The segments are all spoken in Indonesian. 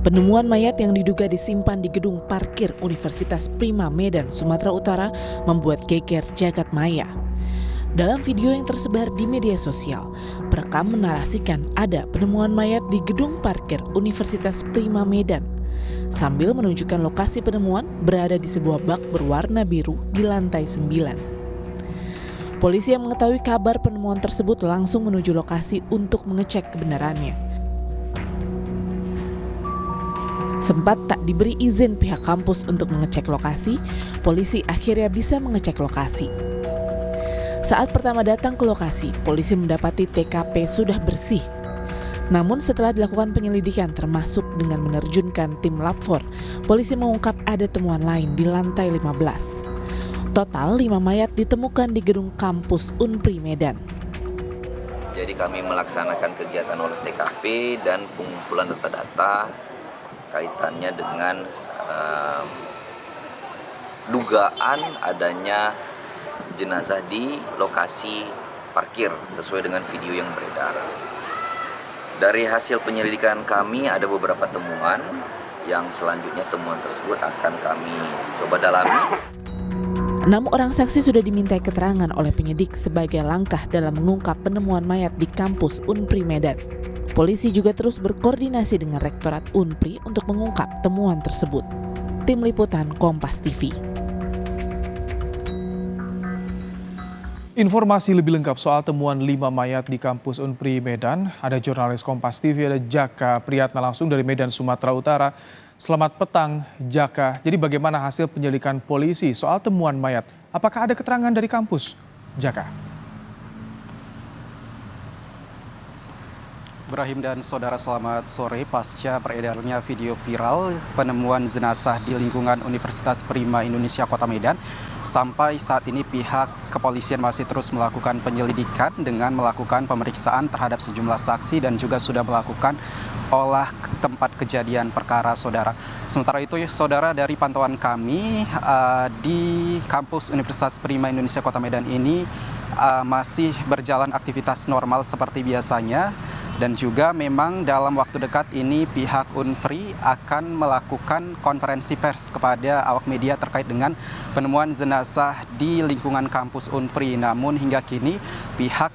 Penemuan mayat yang diduga disimpan di gedung parkir Universitas Prima Medan, Sumatera Utara membuat geger jagat maya. Dalam video yang tersebar di media sosial, perekam menarasikan ada penemuan mayat di gedung parkir Universitas Prima Medan. Sambil menunjukkan lokasi penemuan berada di sebuah bak berwarna biru di lantai 9. Polisi yang mengetahui kabar penemuan tersebut langsung menuju lokasi untuk mengecek kebenarannya. Sempat tak diberi izin pihak kampus untuk mengecek lokasi, polisi akhirnya bisa mengecek lokasi. Saat pertama datang ke lokasi, polisi mendapati TKP sudah bersih. Namun setelah dilakukan penyelidikan termasuk dengan menerjunkan tim Lab 4, polisi mengungkap ada temuan lain di lantai 15. Total 5 mayat ditemukan di gedung kampus Unpri Medan. Jadi kami melaksanakan kegiatan olah TKP dan pengumpulan data-data kaitannya dengan dugaan adanya jenazah di lokasi parkir sesuai dengan video yang beredar. Dari hasil penyelidikan kami ada beberapa temuan yang selanjutnya temuan tersebut akan kami coba dalami. 6 orang saksi sudah dimintai keterangan oleh penyidik sebagai langkah dalam mengungkap penemuan mayat di kampus Unpri Medan. Polisi juga terus berkoordinasi dengan Rektorat Unpri untuk mengungkap temuan tersebut. Tim Liputan Kompas TV. Informasi lebih lengkap soal temuan 5 mayat di kampus Unpri Medan, ada jurnalis Kompas TV, ada Jaka Priyatna langsung dari Medan, Sumatera Utara. Selamat petang, Jaka. Jadi bagaimana hasil penyelidikan polisi soal temuan mayat? Apakah ada keterangan dari kampus? Jaka. Ibrahim dan saudara, selamat sore. Pasca beredarnya video viral penemuan jenazah di lingkungan Universitas Prima Indonesia Kota Medan, sampai saat ini pihak kepolisian masih terus melakukan penyelidikan dengan melakukan pemeriksaan terhadap sejumlah saksi dan juga sudah melakukan olah tempat kejadian perkara, saudara. Sementara itu, saudara, dari pantauan kami di kampus Universitas Prima Indonesia Kota Medan ini masih berjalan aktivitas normal seperti biasanya. Dan juga memang dalam waktu dekat ini pihak Unpri akan melakukan konferensi pers kepada awak media terkait dengan penemuan jenazah di lingkungan kampus Unpri. Namun hingga kini pihak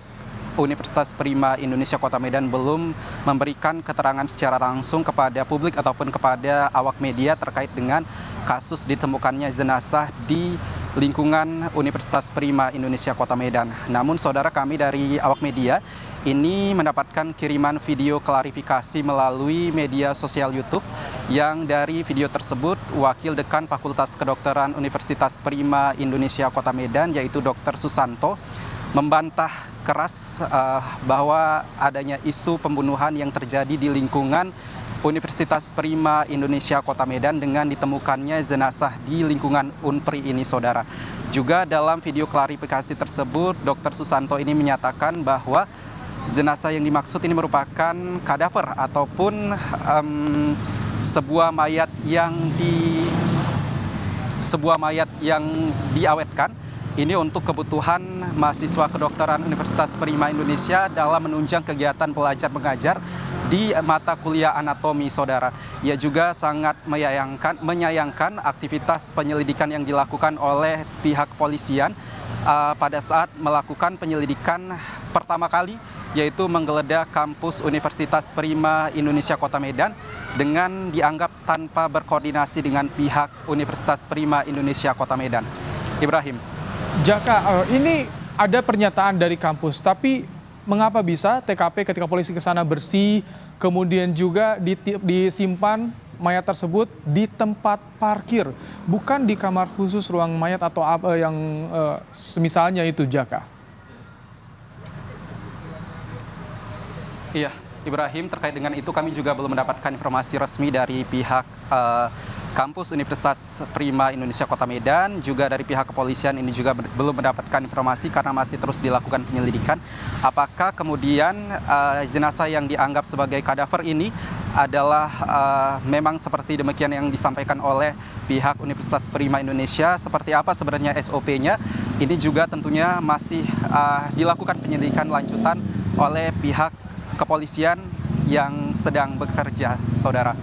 Universitas Prima Indonesia Kota Medan belum memberikan keterangan secara langsung kepada publik ataupun kepada awak media terkait dengan kasus ditemukannya jenazah di lingkungan Universitas Prima Indonesia Kota Medan. Namun saudara, kami dari awak media ini mendapatkan kiriman video klarifikasi melalui media sosial YouTube, yang dari video tersebut Wakil Dekan Fakultas Kedokteran Universitas Prima Indonesia Kota Medan yaitu Dr. Susanto membantah keras bahwa adanya isu pembunuhan yang terjadi di lingkungan Universitas Prima Indonesia Kota Medan dengan ditemukannya jenazah di lingkungan Unpri ini, saudara. Juga dalam video klarifikasi tersebut, Dr. Susanto ini menyatakan bahwa jenazah yang dimaksud ini merupakan kadaver ataupun sebuah mayat yang diawetkan. Ini untuk kebutuhan mahasiswa kedokteran Universitas Prima Indonesia dalam menunjang kegiatan belajar mengajar di mata kuliah anatomi, saudara. Ia juga sangat menyayangkan aktivitas penyelidikan yang dilakukan oleh pihak kepolisian pada saat melakukan penyelidikan pertama kali, yaitu menggeledah kampus Universitas Prima Indonesia Kota Medan dengan dianggap tanpa berkoordinasi dengan pihak Universitas Prima Indonesia Kota Medan. Ibrahim. Jaka, ini ada pernyataan dari kampus, tapi mengapa bisa TKP ketika polisi ke sana bersih, kemudian juga disimpan mayat tersebut di tempat parkir, bukan di kamar khusus ruang mayat atau apa yang semisalnya itu, Jaka? Iya, Ibrahim, terkait dengan itu kami juga belum mendapatkan informasi resmi dari pihak kampus Universitas Prima Indonesia Kota Medan, juga dari pihak kepolisian ini juga belum mendapatkan informasi karena masih terus dilakukan penyelidikan. Apakah kemudian jenazah yang dianggap sebagai kadaver ini adalah memang seperti demikian yang disampaikan oleh pihak Universitas Prima Indonesia, seperti apa sebenarnya SOP-nya, ini juga tentunya masih dilakukan penyelidikan lanjutan oleh pihak kepolisian yang sedang bekerja, saudara.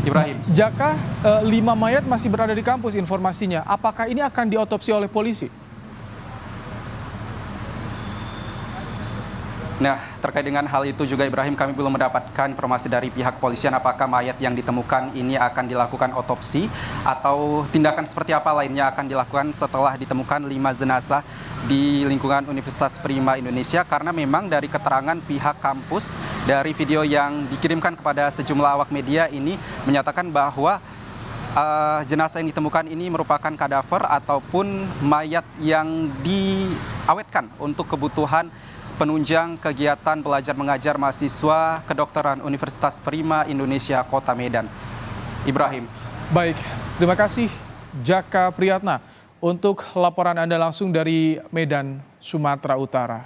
Ibrahim. Jaka, 5 mayat masih berada di kampus informasinya. Apakah ini akan diotopsi oleh polisi? Nah, terkait dengan hal itu juga Ibrahim, kami belum mendapatkan informasi dari pihak kepolisian apakah mayat yang ditemukan ini akan dilakukan otopsi atau tindakan seperti apa lainnya akan dilakukan setelah ditemukan 5 jenazah di lingkungan Universitas Prima Indonesia, karena memang dari keterangan pihak kampus dari video yang dikirimkan kepada sejumlah awak media ini menyatakan bahwa jenazah yang ditemukan ini merupakan kadaver ataupun mayat yang diawetkan untuk kebutuhan penunjang kegiatan belajar mengajar mahasiswa kedokteran Universitas Prima Indonesia Kota Medan. Ibrahim. Baik, terima kasih Jaka Priyatna untuk laporan Anda langsung dari Medan, Sumatera Utara.